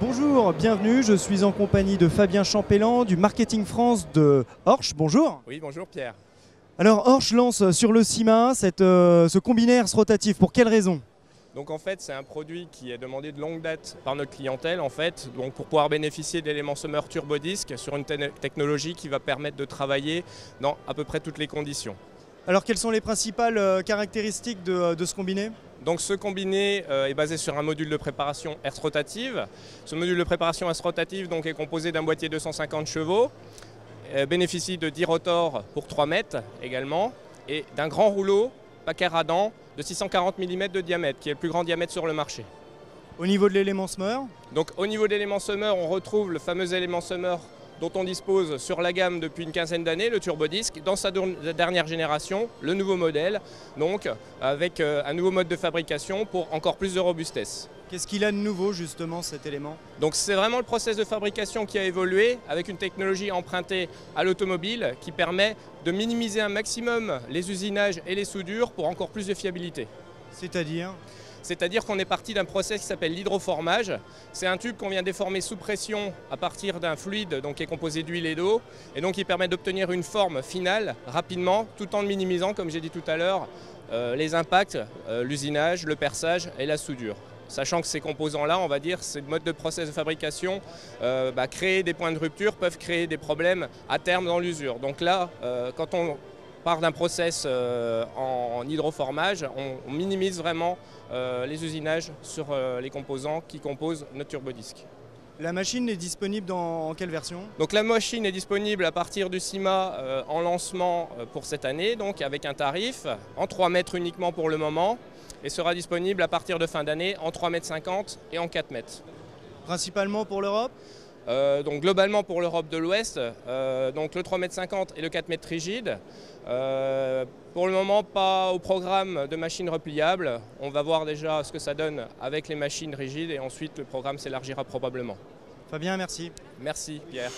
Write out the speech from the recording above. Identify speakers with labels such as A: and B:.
A: Bonjour, bienvenue, je suis en compagnie de Fabien Champellan du Marketing France de Horsch. Bonjour.
B: Oui, bonjour Pierre.
A: Alors Horsch lance sur le CIMA ce combiné herse rotatif. Pour quelle raison?
B: Donc en fait, c'est un produit qui est demandé de longue date par notre clientèle en fait, donc pour pouvoir bénéficier d'éléments semeurs turbodisc sur une technologie qui va permettre de travailler dans à peu près toutes les conditions.
A: Alors quelles sont les principales caractéristiques de ce combiné?
B: Donc ce combiné est basé sur un module de préparation herse rotative. Ce module de préparation herse rotative donc, est composé d'un boîtier 250 chevaux, bénéficie de 10 rotors pour 3 mètres également, et d'un grand rouleau paquet radant de 640 mm de diamètre, qui est le plus grand diamètre sur le marché.
A: Au niveau de l'élément semeur?
B: Donc au niveau de l'élément semeur, on retrouve le fameux élément semeur dont on dispose sur la gamme depuis une quinzaine d'années, le turbodisc, dans sa dernière génération, le nouveau modèle, donc avec un nouveau mode de fabrication pour encore plus de robustesse.
A: Qu'est-ce qu'il a de nouveau justement cet élément?
B: Donc c'est vraiment le process de fabrication qui a évolué avec une technologie empruntée à l'automobile qui permet de minimiser un maximum les usinages et les soudures pour encore plus de fiabilité. C'est-à-dire qu'on est parti d'un process qui s'appelle l'hydroformage. C'est un tube qu'on vient déformer sous pression à partir d'un fluide donc, qui est composé d'huile et d'eau et donc qui permet d'obtenir une forme finale rapidement tout en minimisant, comme j'ai dit tout à l'heure, les impacts, l'usinage, le perçage et la soudure. Sachant que ces composants-là, on va dire, ces modes de process de fabrication, créer des points de rupture peuvent créer des problèmes à terme dans l'usure. Donc là, quand on part d'un process en hydroformage, on minimise vraiment les usinages sur les composants qui composent notre turbodisc.
A: La machine est disponible dans quelle version?
B: Donc la machine est disponible à partir du CIMA en lancement pour cette année, donc avec un tarif en 3 mètres uniquement pour le moment, et sera disponible à partir de fin d'année en 3,50 m et en 4 mètres.
A: Principalement pour l'Europe?
B: Donc globalement pour l'Europe de l'Ouest, donc le 3,50 m et le 4 mètres rigide. Pour le moment, pas au programme de machines repliables. On va voir déjà ce que ça donne avec les machines rigides et ensuite le programme s'élargira probablement.
A: Fabien, merci.
B: Merci Pierre.